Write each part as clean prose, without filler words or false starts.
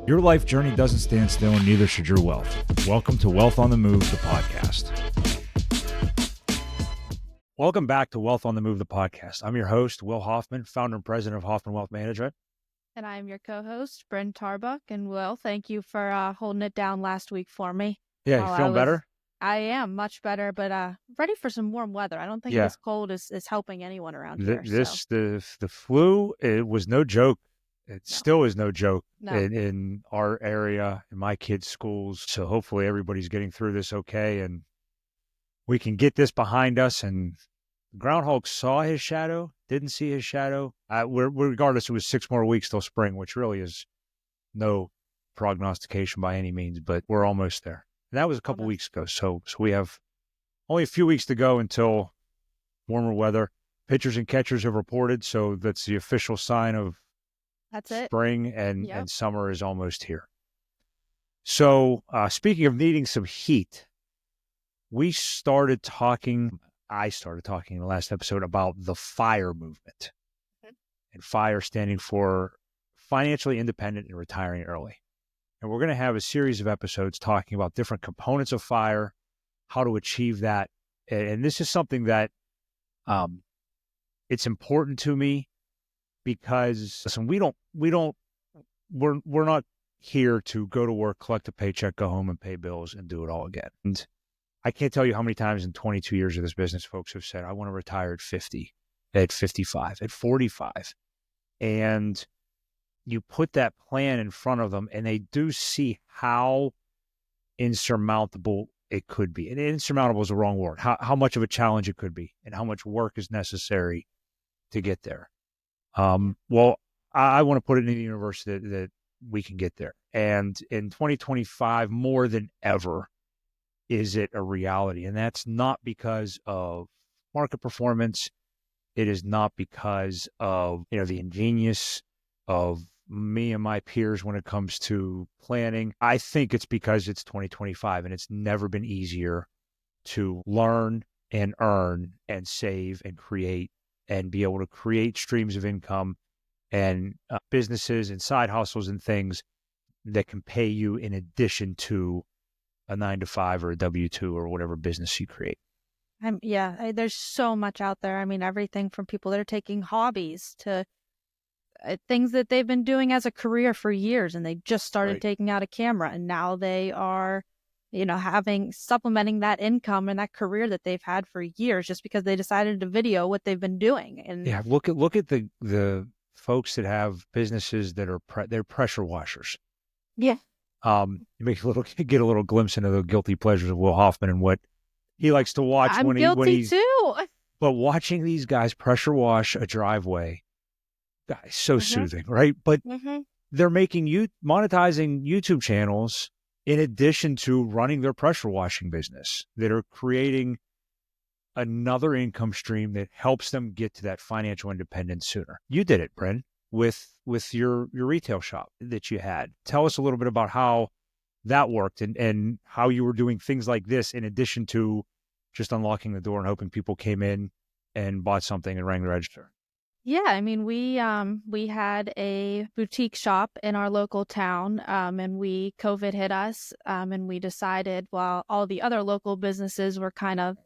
Your life journey doesn't stand still, and neither should your wealth. Welcome to Wealth on the Move, the podcast. Welcome back to Wealth on the Move, the podcast. I'm your host, Will Hoffman, founder and president of Hoffman Wealth Management. And I'm your co-host, Brynn Tarbuck. And Will, thank you for holding it down last week for me. Yeah, you feeling better? I am much better, but ready for some warm weather. I don't think this cold is helping anyone around here. The flu, it was no joke. It still is no joke in our area, in my kids' schools. So hopefully everybody's getting through this okay, and we can get this behind us. And Groundhog saw his shadow, didn't see his shadow. Regardless, it was 6 more weeks till spring, which really is no prognostication by any means, but we're almost there. And that was a couple weeks ago. So we have only a few weeks to go until warmer weather. Pitchers and catchers have reported, so that's the official sign of spring and summer is almost here. So speaking of needing some heat, I started talking in the last episode about the FIRE movement. And FIRE standing for Financially Independent and Retiring Early. And we're going to have a series of episodes talking about different components of FIRE, how to achieve that. And this is something that it's important to me because listen, we're not here to go to work, collect a paycheck, go home and pay bills and do it all again. And I can't tell you how many times in 22 years of this business, folks have said, I want to retire at 50, at 55, at 45. And you put that plan in front of them and they do see how insurmountable it could be. And insurmountable is the wrong word. How much of a challenge it could be and how much work is necessary to get there. Well, I want to put it in the universe that we can get there. And in 2025, more than ever, is it a reality? And that's not because of market performance. It is not because of, the ingenious of me and my peers when it comes to planning. I think it's because it's 2025 and it's never been easier to learn and earn and save and create and be able to create streams of income and businesses and side hustles and things that can pay you in addition to a 9-to-5 or a W-2 or whatever business you create. There's so much out there. I mean, everything from people that are taking hobbies to things that they've been doing as a career for years, and they just started taking out a camera, and now they are, supplementing that income and that career that they've had for years just because they decided to video what they've been doing. And look at the folks that have businesses that are they're pressure washers. Yeah. You get a little glimpse into the guilty pleasures of Will Hoffman and what he likes to watch. I'm guilty too. But watching these guys pressure wash a driveway, guys, so soothing, right? But they're monetizing YouTube channels in addition to running their pressure washing business that are creating another income stream that helps them get to that financial independence sooner. You did it, Brynn, with your retail shop that you had. Tell us a little bit about how that worked and how you were doing things like this in addition to just unlocking the door and hoping people came in and bought something and rang the register. Yeah, I mean, we had a boutique shop in our local town, and COVID hit us, and we decided while all the other local businesses were kind of,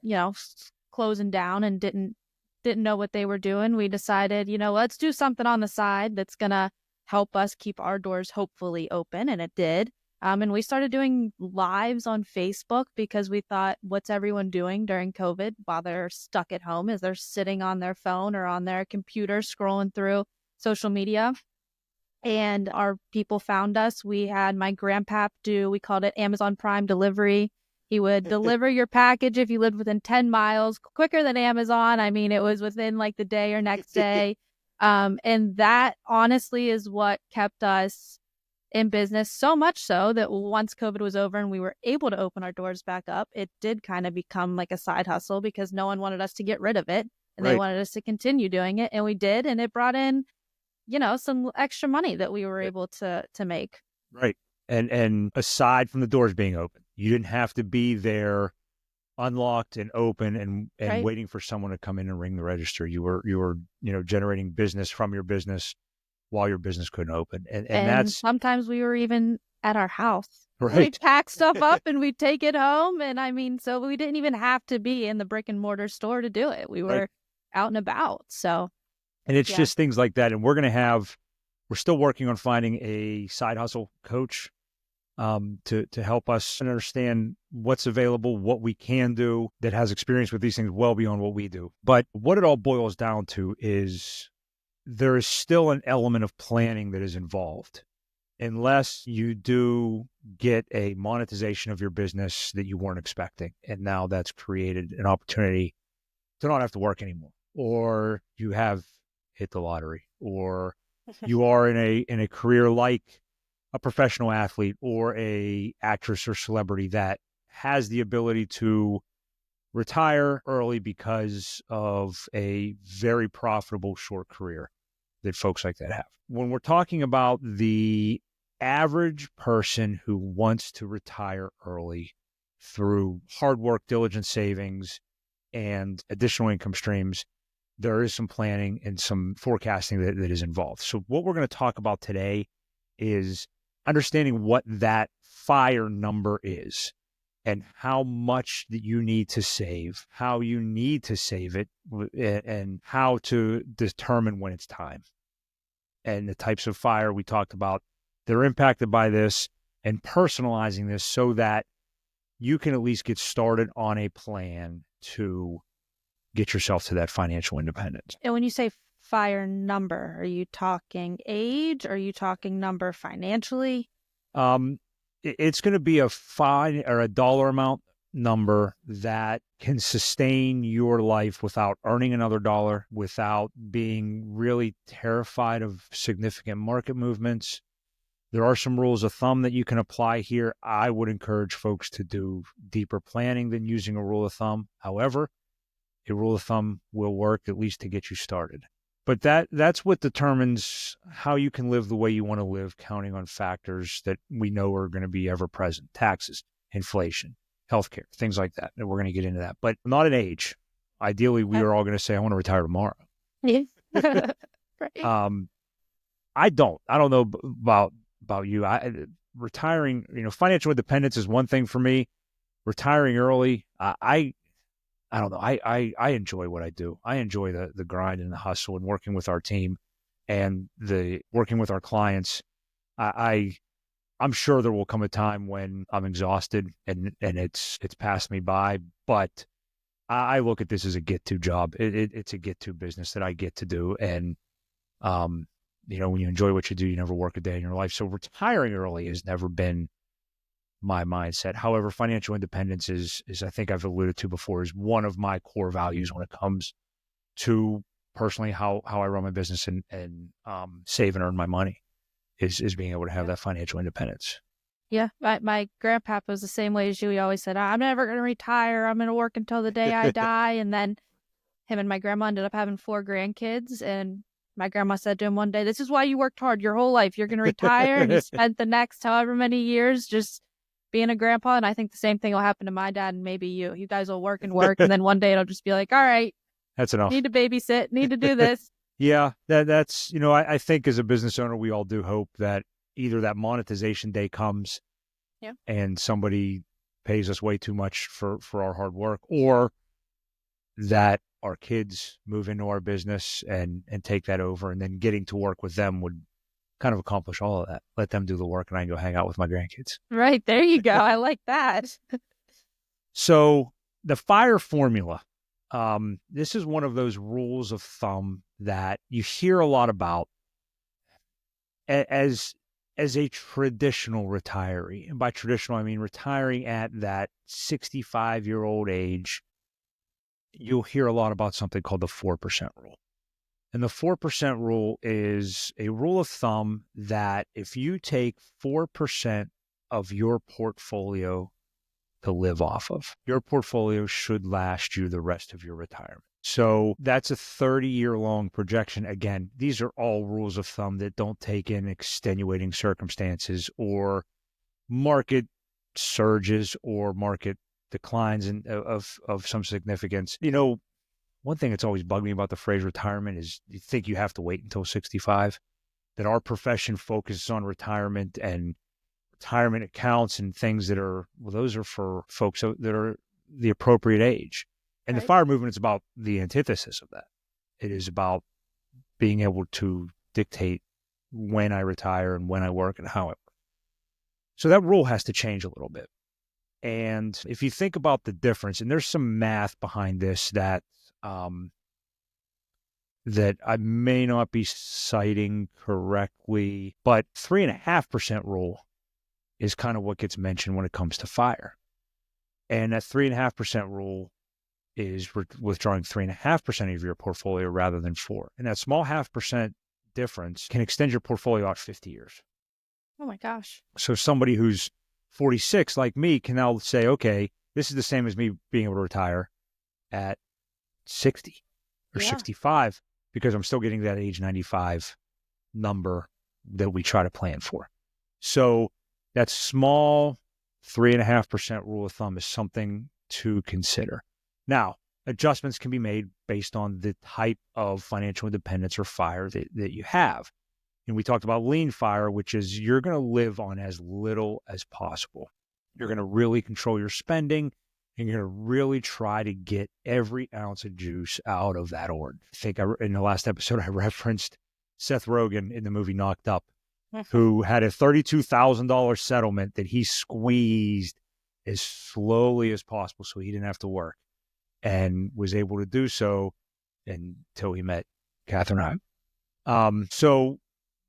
closing down and didn't know what they were doing, we decided, let's do something on the side that's gonna help us keep our doors hopefully open, and it did. And we started doing lives on Facebook because we thought, what's everyone doing during COVID while they're stuck at home? Is they're sitting on their phone or on their computer scrolling through social media. And our people found us. We had my grandpap we called it Amazon Prime delivery. He would deliver your package if you lived within 10 miles, quicker than Amazon. I mean, it was within like the day or next day. And that honestly is what kept us in business, so much so that once COVID was over and we were able to open our doors back up, it did kind of become like a side hustle because no one wanted us to get rid of it and they wanted us to continue doing it. And we did. And it brought in, some extra money that we were able to make. Right. And aside from the doors being open, you didn't have to be there unlocked and open and waiting for someone to come in and ring the register. You were generating business from your business while your business couldn't open. And And that's sometimes we were even at our house. We'd right. pack stuff up and we'd take it home. And I mean, so we didn't even have to be in the brick and mortar store to do it. We Right. were out and about. So, And it's yeah. just things like that. And we're still working on finding a side hustle coach to help us understand what's available, what we can do that has experience with these things well beyond what we do. But what it all boils down to is there is still an element of planning that is involved. Unless you do get a monetization of your business that you weren't expecting. And now that's created an opportunity to not have to work anymore, or you have hit the lottery, or you are in a career like a professional athlete or a actress or celebrity that has the ability to retire early because of a very profitable short career that folks like that have. When we're talking about the average person who wants to retire early through hard work, diligent savings, and additional income streams, there is some planning and some forecasting that is involved. So what we're going to talk about today is understanding what that FIRE number is and how much that you need to save, how you need to save it, and how to determine when it's time. And the types of FIRE we talked about, they're impacted by this, and personalizing this so that you can at least get started on a plan to get yourself to that financial independence. And when you say FIRE number, are you talking age? Are you talking number financially? It's going to be a fine or a dollar amount number that can sustain your life without earning another dollar, without being really terrified of significant market movements. There are some rules of thumb that you can apply here. I would encourage folks to do deeper planning than using a rule of thumb. However, a rule of thumb will work at least to get you started. But that's what determines how you can live the way you want to live, counting on factors that we know are going to be ever present: taxes, inflation, healthcare, things like that. And we're going to get into that, but not an age. Ideally, we are all going to say, I want to retire tomorrow. Yeah. Right. I don't know about you. Retiring, financial independence is one thing for me. Retiring early, I don't know. I enjoy what I do. I enjoy the grind and the hustle and working with our team and working with our clients. I'm sure there will come a time when I'm exhausted and it's passed me by, but I look at this as a get-to job. It's a get-to business that I get to do. And, when you enjoy what you do, you never work a day in your life. So retiring early has never been my mindset. However, financial independence is I think I've alluded to before, is one of my core values when it comes to personally how I run my business and save and earn my money is being able to have that financial independence. Yeah, my grandpapa was the same way as you. He always said, I'm never going to retire. I'm going to work until the day I die. And then him and my grandma ended up having 4 grandkids. And my grandma said to him one day, this is why you worked hard your whole life. You're going to retire. And he spent the next however many years just being a grandpa. And I think the same thing will happen to my dad and maybe you. You guys will work and work. And then one day it'll just be like, all right, that's enough. Need to babysit, need to do this. Yeah, that's, I think as a business owner, we all do hope that either that monetization day comes and somebody pays us way too much for our hard work, or that our kids move into our business and take that over, and then getting to work with them would kind of accomplish all of that. Let them do the work and I can go hang out with my grandkids. Right. There you go. I like that. So the FIRE formula, this is one of those rules of thumb that you hear a lot about as a traditional retiree. And by traditional, I mean retiring at that 65-year-old age. You'll hear a lot about something called the 4% rule. And the 4% rule is a rule of thumb that if you take 4% of your portfolio to live off of, your portfolio should last you the rest of your retirement. So that's a 30-year-long projection. Again, these are all rules of thumb that don't take in extenuating circumstances or market surges or market declines of some significance. One thing that's always bugged me about the phrase retirement is you think you have to wait until 65. that our profession focuses on retirement and retirement accounts and things that are, well, those are for folks that are the appropriate age. And the Right. FIRE movement is about the antithesis of that. It is about being able to dictate when I retire and when I work and how I work. So that rule has to change a little bit. And if you think about the difference, and there's some math behind this that that I may not be citing correctly, but 3.5% rule is kind of what gets mentioned when it comes to FIRE. And that 3.5% rule is withdrawing 3.5% of your portfolio rather than 4%. And that small 0.5% difference can extend your portfolio out 50 years. Oh my gosh. So somebody who's 46 like me can now say, okay, this is the same as me being able to retire at 60 or 65 because I'm still getting that age 95 number that we try to plan for. So that small 3.5% rule of thumb is something to consider. Now, adjustments can be made based on the type of financial independence or FIRE that you have. And we talked about lean FIRE, which is you're going to live on as little as possible. You're going to really control your spending, and you're going to really try to get every ounce of juice out of that org. I think in the last episode, I referenced Seth Rogen in the movie Knocked Up, who had a $32,000 settlement that he squeezed as slowly as possible so he didn't have to work, and was able to do so until he met Catherine Heim. So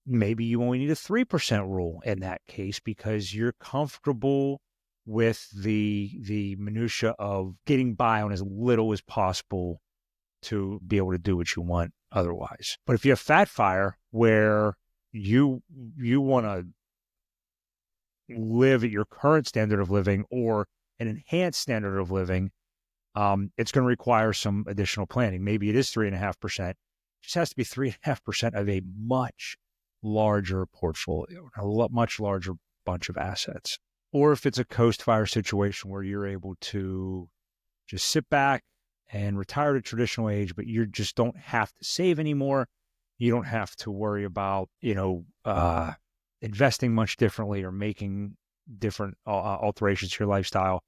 maybe you only need a 3% rule in that case because you're comfortable with the minutia of getting by on as little as possible to be able to do what you want otherwise. But if you have fat FIRE where you want to live at your current standard of living or an enhanced standard of living, it's going to require some additional planning. Maybe it is 3.5%. It just has to be 3.5% of a much larger portfolio, a much larger bunch of assets. Or if it's a coast FIRE situation where you're able to just sit back and retire at a traditional age, but you just don't have to save anymore. You don't have to worry about, investing much differently or making different alterations to your lifestyle.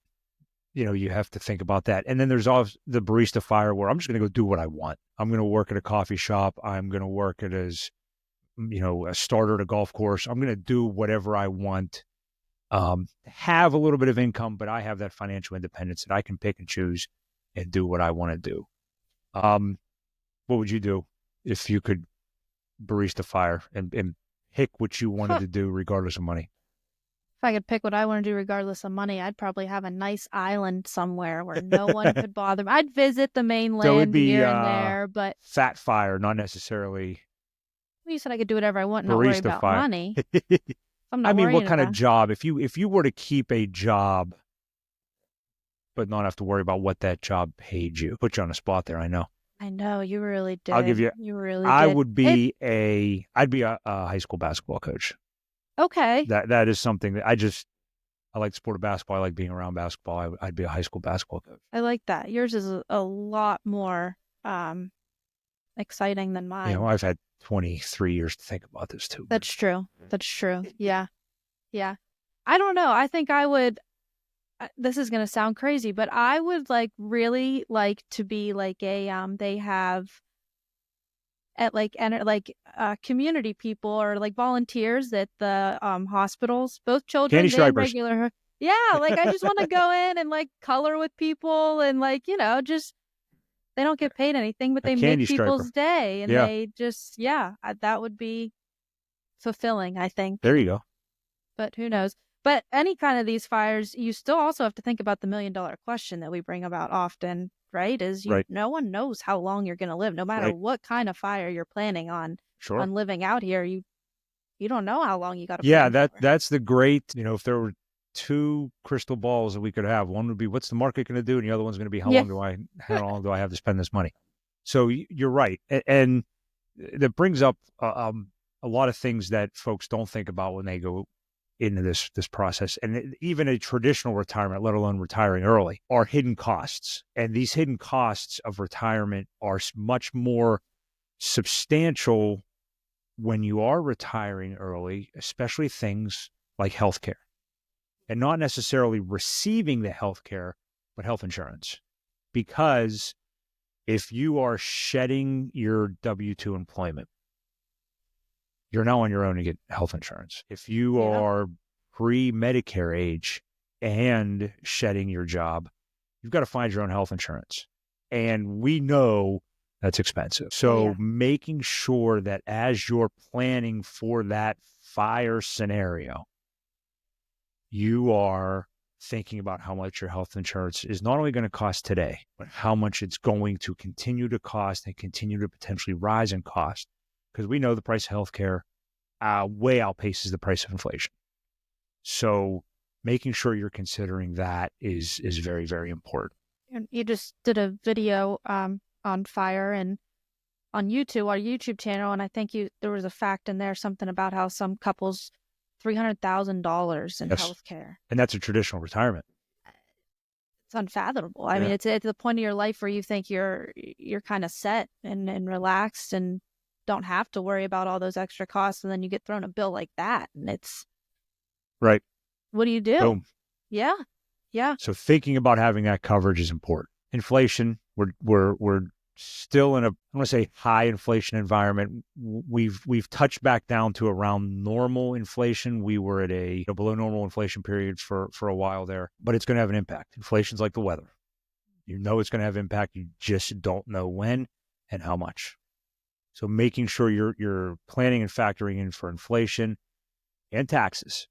You have to think about that. And then there's also the barista FIRE where I'm just going to go do what I want. I'm going to work at a coffee shop. I'm going to work at a starter at a golf course. I'm going to do whatever I want. Have a little bit of income, but I have that financial independence that I can pick and choose and do what I want to do. What would you do if you could barista FIRE and pick what you wanted to do regardless of money? If I could pick what I want to do regardless of money, I'd probably have a nice island somewhere where no one could bother me. I'd visit the mainland So it'd be, here and there, but fat FIRE, not necessarily you said I could do whatever I want and not worry barista about FIRE. money. I'm not I mean, what worrying kind of about job? If you were to keep a job, but not have to worry about what that job paid you, put you on the spot there. I know. I know, you really did. I'll give you. You really I did. would be I'd be a high school basketball coach. Okay. That is something that I like the sport of basketball. I like being around basketball. I'd be a high school basketball coach. I like that. Yours is a lot more exciting than mine. I've had 23 years to think about this too. That's true. That's true. Yeah. Yeah. I don't know. I think I would, this is going to sound crazy, but I would really like to be they have at community people or volunteers at the hospitals, both children's and regular. Yeah. I just want to go in and color with people and just, they don't get paid anything, but they make people's day and they just, that would be fulfilling, I think. There you go. But who knows? But any kind of these FIREs, you still also have to think about the $1 million question that we bring about often, right? No one knows how long you're going to live, no matter what kind of FIRE you're planning on living out here. You don't know how long you got to. Yeah, that's the great. If there were two crystal balls that we could have, one would be what's the market going to do, and the other one's going to be how long do I have to spend this money? So you're right, and that brings up a lot of things that folks don't think about when they go into this process. And even a traditional retirement, let alone retiring early, are hidden costs. And these hidden costs of retirement are much more substantial when you are retiring early, especially things like healthcare, and not necessarily receiving the healthcare, but health insurance. Because if you are shedding your W-2 employment, you're now on your own to get health insurance. If you are pre-Medicare age and shedding your job, you've got to find your own health insurance. And we know that's expensive. So making sure that as you're planning for that fire scenario, you are thinking about how much your health insurance is not only going to cost today, but how much it's going to continue to cost and continue to potentially rise in cost. Because we know the price of healthcare way outpaces the price of inflation. So making sure you're considering that is very, very important. And you just did a video on fire and on YouTube, our YouTube channel, and I think there was a fact in there, something about how some couples $300,000 in healthcare. And that's a traditional retirement. It's unfathomable. I mean, it's at the point of your life where you think you're kind of set and relaxed and don't have to worry about all those extra costs, and then you get thrown a bill like that, and it's right. What do you do? Boom. Yeah. So thinking about having that coverage is important. Inflation, we're still in a, I want to say, high inflation environment. We've touched back down to around normal inflation. We were at a below normal inflation period for a while there, but it's going to have an impact. Inflation's like the weather. You know it's going to have impact. You just don't know when and how much. So making sure you're planning and factoring in for inflation and taxes.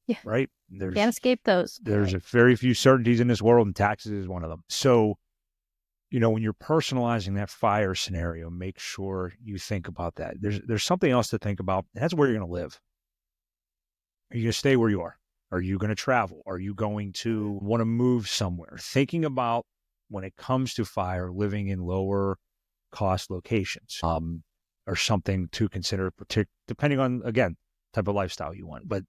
Yeah. Right? Can't escape those. There's a very few certainties in this world, and taxes is one of them. So, when you're personalizing that fire scenario, make sure you think about that. There's something else to think about, and that's where you're going to live. Are you going to stay where you are? Are you going to travel? Are you going to want to move somewhere? Thinking about, when it comes to fire, living in lower cost locations, or something to consider, depending on, again, type of lifestyle you want. But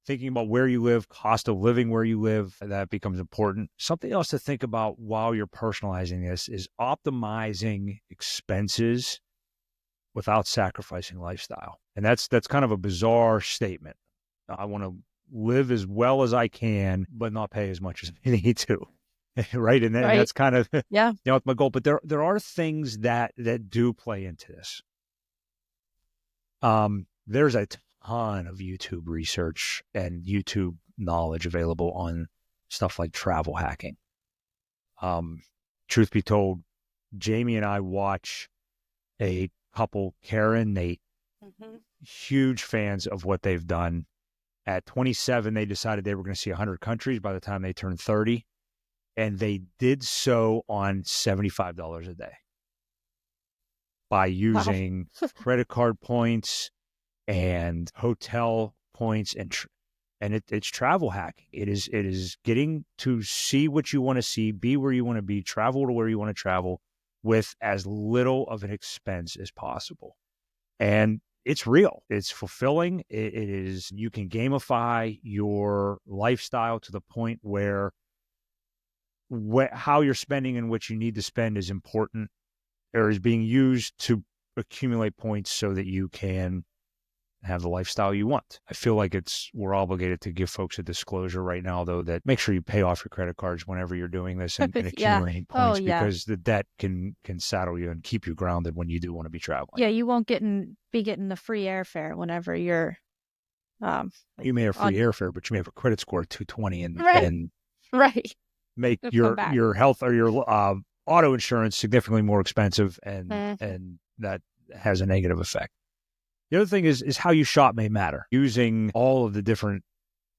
thinking about where you live, cost of living where you live, that becomes important. Something else to think about while you're personalizing this is optimizing expenses without sacrificing lifestyle. And that's kind of a bizarre statement. I want to live as well as I can, but not pay as much as I need to. Right. And that's kind of, it's my goal. But there are things that do play into this. There's a ton of YouTube research and YouTube knowledge available on stuff like travel hacking. Truth be told, Jamie and I watch a couple, Karen, Nate, huge fans of what they've done. At 27, they decided they were going to see 100 countries by the time they turned 30. And they did so on $75 a day by using credit card points and hotel points, and it's travel hacking. It is getting to see what you want to see, be where you want to be, travel to where you want to travel with as little of an expense as possible. And it's real. It's fulfilling. It is, you can gamify your lifestyle to the point where how you're spending and what you need to spend is important, or is being used to accumulate points so that you can have the lifestyle you want. I feel like we're obligated to give folks a disclosure right now, though, that make sure you pay off your credit cards whenever you're doing this and accumulating points, because the debt can saddle you and keep you grounded when you do want to be traveling. Yeah, you won't be getting the free airfare whenever you're. You may have free airfare, but you may have a credit score of 220 and make your health or your auto insurance significantly more expensive, and that has a negative effect. The other thing is how you shop may matter. Using all of the different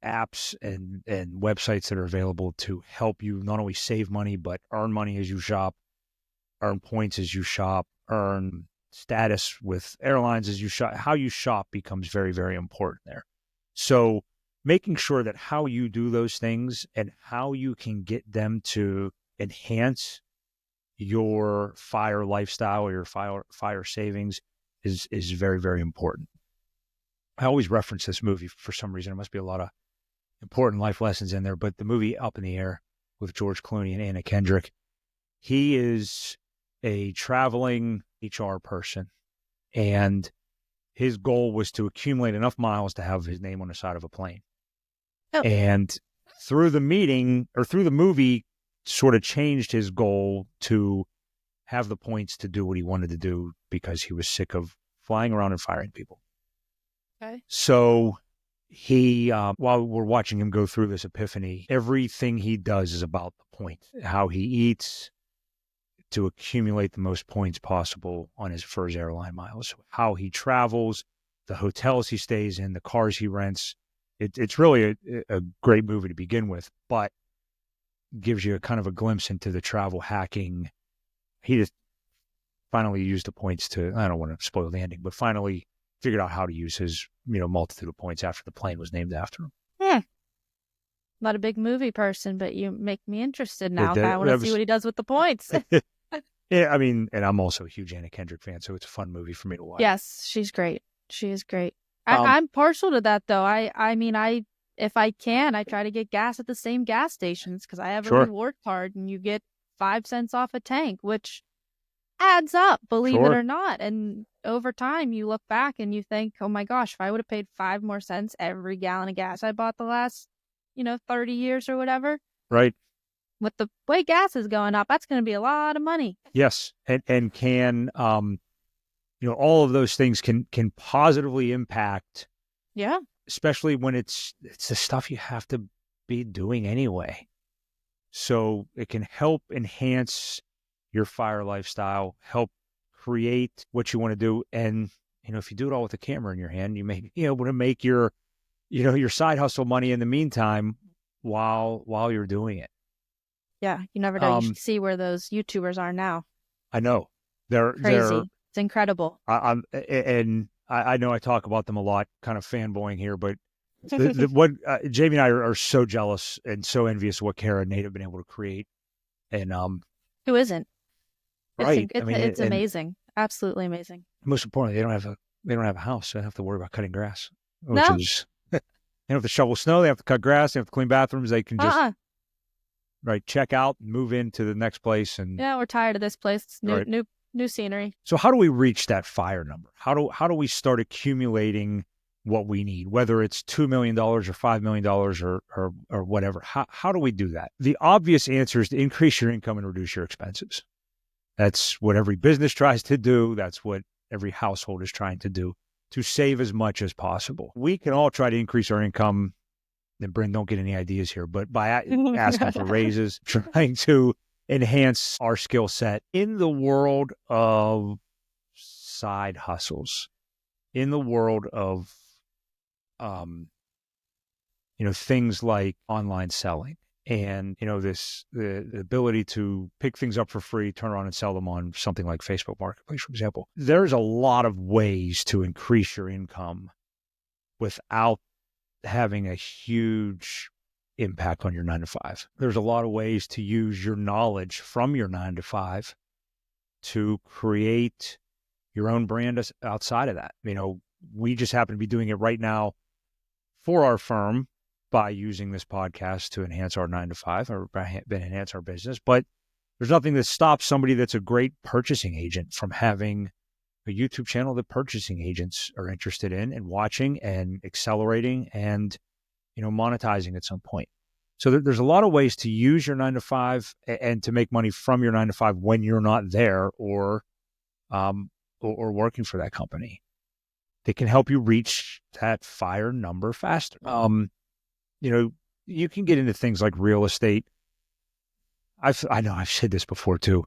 apps and websites that are available to help you not only save money, but earn money as you shop, earn points as you shop, earn status with airlines as you shop. How you shop becomes very, very important there. So making sure that how you do those things and how you can get them to enhance your fire lifestyle or your fire savings is very, very important. I always reference this movie for some reason. There must be a lot of important life lessons in there, but the movie Up in the Air with George Clooney and Anna Kendrick, he is a traveling HR person, and his goal was to accumulate enough miles to have his name on the side of a plane. Oh. And through the movie, sort of changed his goal to have the points to do what he wanted to do because he was sick of flying around and firing people. Okay. So he, while we're watching him go through this epiphany, everything he does is about the points, how he eats to accumulate the most points possible for his airline miles, how he travels, the hotels he stays in, the cars he rents. It's really a great movie to begin with, but gives you a kind of a glimpse into the travel hacking. He just finally used the points to, I don't want to spoil the ending, but finally figured out how to use his, multitude of points after the plane was named after him. Yeah. Not a big movie person, but you make me interested now. I want to see what he does with the points. Yeah, I mean, and I'm also a huge Anna Kendrick fan, so it's a fun movie for me to watch. Yes, she's great. She is great. I'm partial to that, though. I mean, if I can, I try to get gas at the same gas stations because I have a reward card and you get 5 cents off a tank, which adds up, believe it or not. And over time, you look back and you think, oh my gosh, if I would have paid 5 more cents every gallon of gas I bought the last, 30 years or whatever. Right. With the way gas is going up, that's going to be a lot of money. Yes. And can, all of those things can positively impact. Yeah. Especially when it's the stuff you have to be doing anyway. So it can help enhance your fire lifestyle, help create what you want to do. And, if you do it all with a camera in your hand, you may be able to make your side hustle money in the meantime while you're doing it. Yeah. You never know. You should see where those YouTubers are now. I know. They're crazy. It's incredible. I know I talk about them a lot, kind of fanboying here, but what Jamie and I are so jealous and so envious of what Kara and Nate have been able to create. And who isn't? Right. It's amazing. Absolutely amazing. Most importantly, they don't have a house, so they don't have to worry about cutting grass. They don't have to shovel snow, they have to cut grass, they have to clean bathrooms, they can just check out and move into the next place. And we're tired of this place. New scenery. So how do we reach that fire number? How do we start accumulating what we need, whether it's $2 million or $5 million or whatever? How do we do that? The obvious answer is to increase your income and reduce your expenses. That's what every business tries to do. That's what every household is trying to do, to save as much as possible. We can all try to increase our income. And Brynn, don't get any ideas here, but by asking for raises, trying to enhance our skill set in the world of side hustles, in the world of, things like online selling and, the ability to pick things up for free, turn around and sell them on something like Facebook Marketplace, for example. There's a lot of ways to increase your income without having a huge impact on your 9-to-5. There's a lot of ways to use your knowledge from your 9-to-5 to create your own brand outside of that. We just happen to be doing it right now for our firm by using this podcast to enhance our 9-to-5 or enhance our business. But there's nothing that stops somebody that's a great purchasing agent from having a YouTube channel that purchasing agents are interested in and watching and accelerating and monetizing at some point. So there's a lot of ways to use your 9-to-5 and to make money from your 9-to-5 when you're not there or working for that company. They can help you reach that fire number faster. You can get into things like real estate. I know I've said this before too.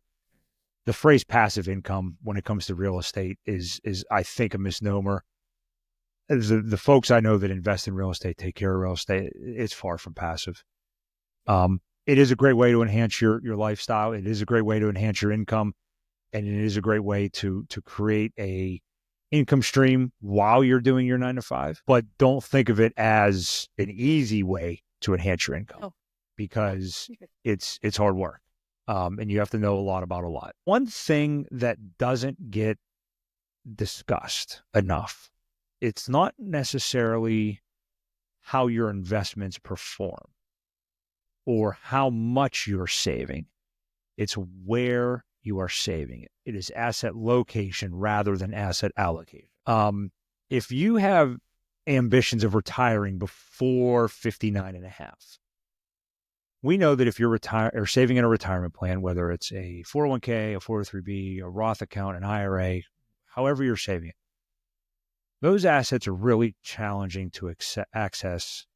The phrase passive income when it comes to real estate is I think a misnomer. The folks I know that invest in real estate, take care of real estate, it's far from passive. It is a great way to enhance your lifestyle. It is a great way to enhance your income. And it is a great way to create a income stream while you're doing your 9-to-5. But don't think of it as an easy way to enhance your income because it's hard work. And you have to know a lot about a lot. One thing that doesn't get discussed enough, it's not necessarily how your investments perform or how much you're saving. It's where you are saving it. It is asset location rather than asset allocation. if you have ambitions of retiring before 59 and a half, we know that if you're saving in a retirement plan, whether it's a 401k, a 403b, a Roth account, an IRA, however you're saving it, those assets are really challenging to access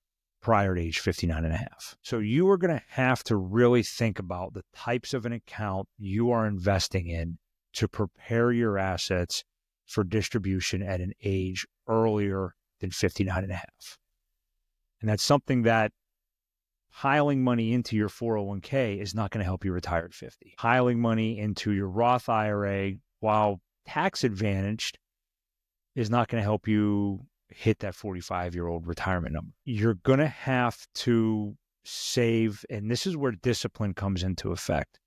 prior to age 59 and a half. So you are going to have to really think about the types of an account you are investing in to prepare your assets for distribution at an age earlier than 59 and a half. And that's something that piling money into your 401k is not going to help you retire at 50. Piling money into your Roth IRA, while tax advantaged, is not going to help you hit that 45-year-old retirement number. You're going to have to save, and this is where discipline comes into effect.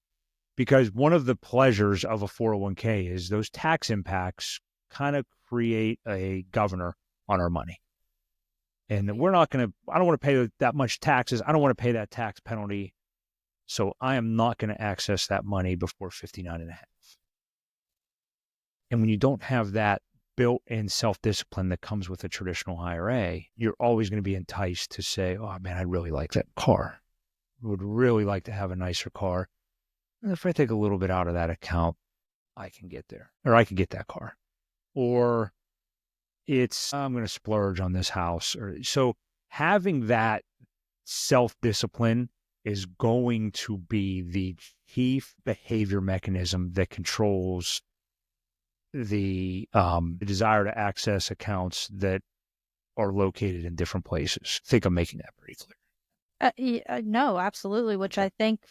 Because one of the pleasures of a 401k is those tax impacts kind of create a governor on our money. And I don't want to pay that much taxes. I don't want to pay that tax penalty. So I am not going to access that money before 59 and a half. And when you don't have that built-in self-discipline that comes with a traditional IRA, you're always going to be enticed to say, oh man, I really like that car. I would really like to have a nicer car. And if I take a little bit out of that account, I can get there, or I can get that car. Or I'm going to splurge on this house. So having that self-discipline is going to be the chief behavior mechanism that controls the desire to access accounts that are located in different places. I think I'm making that pretty clear. No, absolutely. Which I think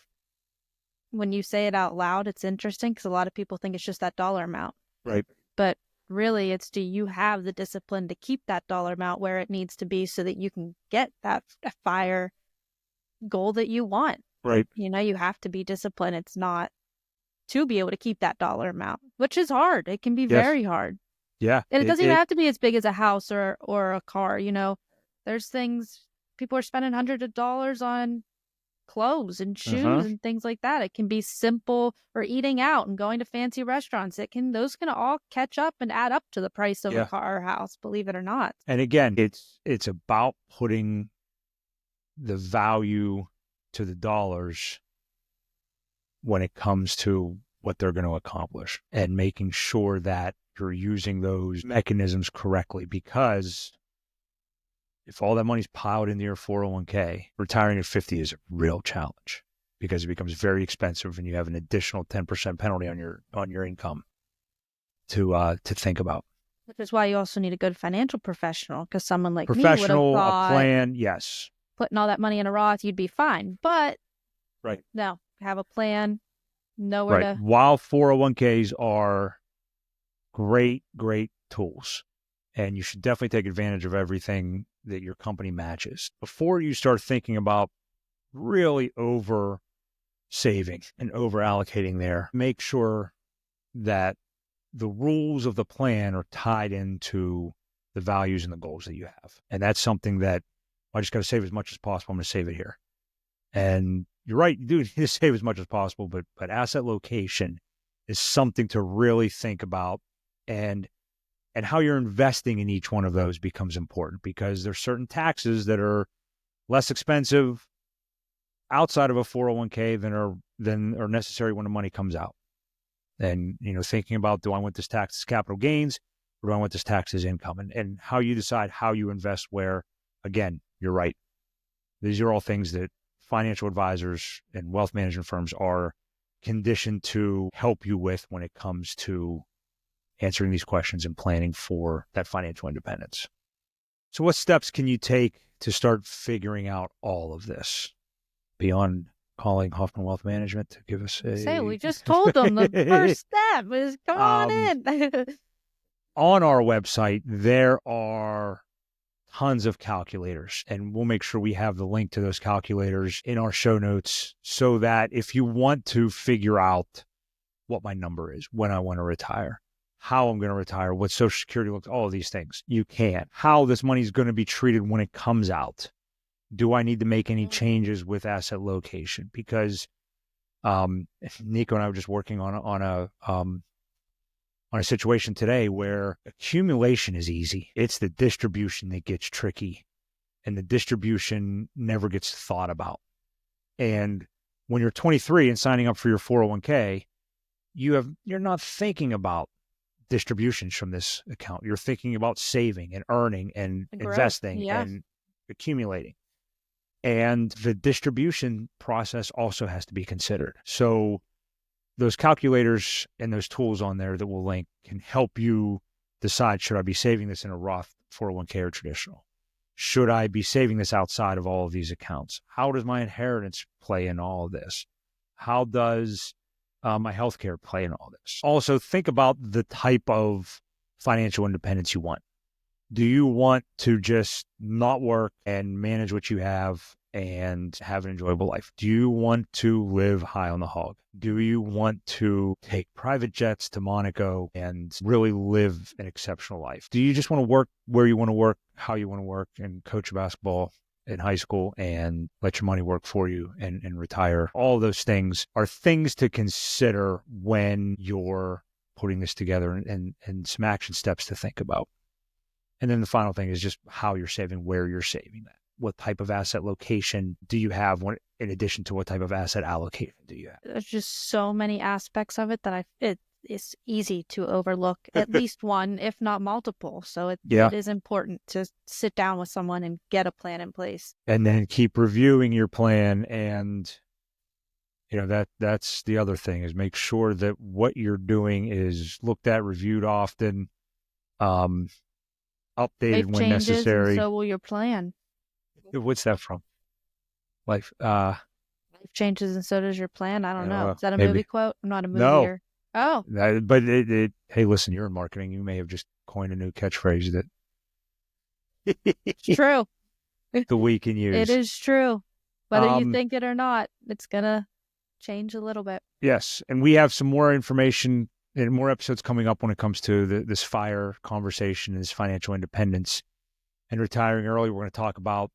when you say it out loud, it's interesting because a lot of people think it's just that dollar amount. Right. But really, it's, do you have the discipline to keep that dollar amount where it needs to be so that you can get that FIRE goal that you want? Right. You have to be disciplined. It's not to be able to keep that dollar amount, which is hard. It can be very hard. Yeah. And it doesn't even have to be as big as a house or a car. There's things, people are spending hundreds of dollars on clothes and shoes and things like that. It can be simple, or eating out and going to fancy restaurants. Those can all catch up and add up to the price of a car or house, believe it or not. And again, it's about putting the value to the dollars when it comes to what they're going to accomplish, and making sure that you're using those mechanisms correctly. Because if all that money's piled into your 401k, retiring at 50 is a real challenge, because it becomes very expensive and you have an additional 10% penalty on your income to think about. Which is why you also need a good financial professional, because someone like me would have a plan, yes. Putting all that money in a Roth, you'd be fine. But no, have a plan, know where to. While 401ks are great tools, and you should definitely take advantage of everything that your company matches, before you start thinking about really over saving and over allocating there, make sure that the rules of the plan are tied into the values and the goals that you have. And that's something that I just got to save as much as possible. I'm going to save it here. And you're right, you do need to save as much as possible, but asset location is something to really think about, and how you're investing in each one of those becomes important, because there's certain taxes that are less expensive outside of a 401k than are necessary when the money comes out. And, thinking about, do I want this tax as capital gains, or do I want this tax as income? And how you decide how you invest where, again, you're right. These are all things that financial advisors and wealth management firms are conditioned to help you with when it comes to answering these questions and planning for that financial independence. So what steps can you take to start figuring out all of this beyond calling Hoffman Wealth Management to give us we just told them the first step is come on in. On our website, there are tons of calculators, and we'll make sure we have the link to those calculators in our show notes, so that if you want to figure out what my number is, when I want to retire, how I'm going to retire, what Social Security looks, all of these things, you can. How this money is going to be treated when it comes out. Do I need to make any changes with asset location? Because Nico and I were just working on on a situation today where accumulation is easy. It's the distribution that gets tricky, and the distribution never gets thought about. And when you're 23 and signing up for your 401k, you're not thinking about distributions from this account. You're thinking about saving and earning and investing and accumulating. And the distribution process also has to be considered. So those calculators and those tools on there that we'll link can help you decide, should I be saving this in a Roth 401k or traditional? Should I be saving this outside of all of these accounts? How does my inheritance play in all of this? How does my healthcare play in all this? Also, think about the type of financial independence you want. Do you want to just not work and manage what you have and have an enjoyable life? Do you want to live high on the hog? Do you want to take private jets to Monaco and really live an exceptional life? Do you just want to work where you want to work, how you want to work, and coach basketball in high school and let your money work for you and retire? All those things are things to consider when you're putting this together, and some action steps to think about. And then the final thing is just how you're saving, where you're saving that. What type of asset location do you have in addition to what type of asset allocation do you have? There's just so many aspects of it that it's easy to overlook at least one, if not multiple. So it is important to sit down with someone and get a plan in place. And then keep reviewing your plan. And, that's the other thing, is make sure that what you're doing is looked at, reviewed often, updated when necessary. And so will your plan. What's that from? Life changes and so does your plan. I don't know. Is that a movie quote? I'm not a movie. No. Oh. But hey, listen, you're in marketing. You may have just coined a new catchphrase that it's true. that we can use. It is true. Whether you think it or not, it's going to change a little bit. Yes. And we have some more information and more episodes coming up when it comes to this FIRE conversation, this financial independence and retiring early. We're going to talk about,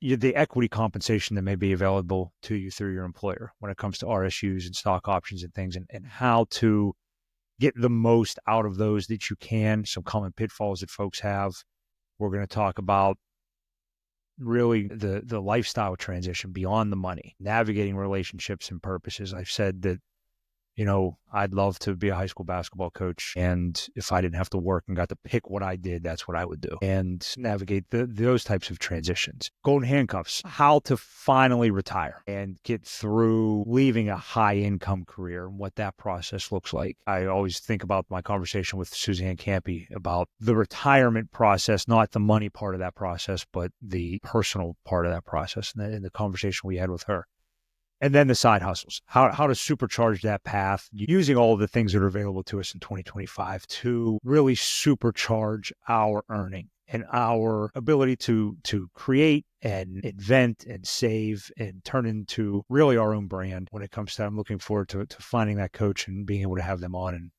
the equity compensation that may be available to you through your employer when it comes to RSUs and stock options and things, and how to get the most out of those that you can. Some common pitfalls that folks have. We're going to talk about really the lifestyle transition beyond the money, navigating relationships and purposes. I've said that, I'd love to be a high school basketball coach, and if I didn't have to work and got to pick what I did, that's what I would do, and navigate those types of transitions. Golden handcuffs, how to finally retire and get through leaving a high income career and what that process looks like. I always think about my conversation with Suzanne Campy about the retirement process, not the money part of that process, but the personal part of that process, and the conversation we had with her. And then the side hustles, how to supercharge that path using all of the things that are available to us in 2025 to really supercharge our earning and our ability to create and invent and save and turn into really our own brand when it comes to that. I'm looking forward to finding that coach and being able to have them on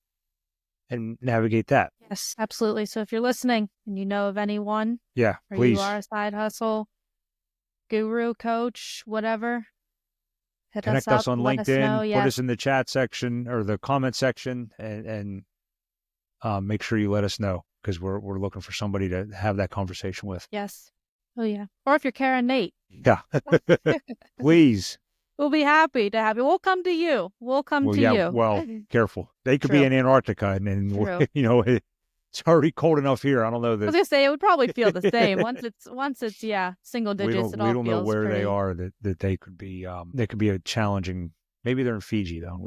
and navigate that. Yes, absolutely. So if you're listening and you know of anyone, or please. You are a side hustle guru, coach, whatever, connect us on LinkedIn, put us in the chat section or the comment section, and make sure you let us know, because we're looking for somebody to have that conversation with. Yes. Oh, yeah. Or if you're Karen Nate. Yeah. Please. We'll be happy to have you. We'll come to you. We'll come to you. Well, careful. They could be in Antarctica, and it's already cold enough here. I don't know that. I was going to say, it would probably feel the same. Once it's single digits, we don't know where they are, that they could be, they could be a challenging, maybe they're in Fiji though.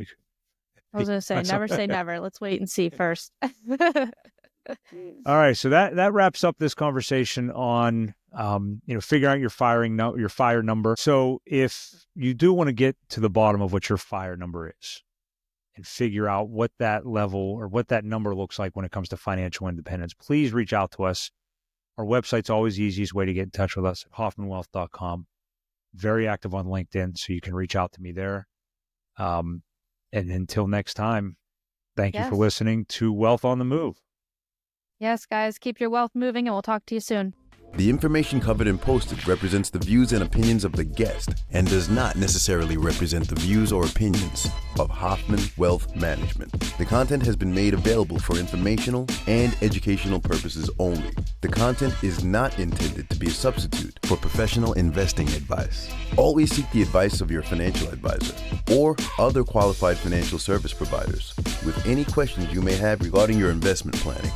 I was going to say, never say never. Let's wait and see first. All right. So that wraps up this conversation on, figuring out your FIRE number. So if you do want to get to the bottom of what your FIRE number is, and figure out what that level or what that number looks like when it comes to financial independence, please reach out to us. Our website's always the easiest way to get in touch with us at hoffmanwealth.com. Very active on LinkedIn, so you can reach out to me there. And until next time, thank you for listening to Wealth on the Move. Yes, guys, keep your wealth moving, and we'll talk to you soon. The information covered and posted represents the views and opinions of the guest and does not necessarily represent the views or opinions of Hoffman Wealth Management. The content has been made available for informational and educational purposes only. The content is not intended to be a substitute for professional investing advice. Always seek the advice of your financial advisor or other qualified financial service providers with any questions you may have regarding your investment planning.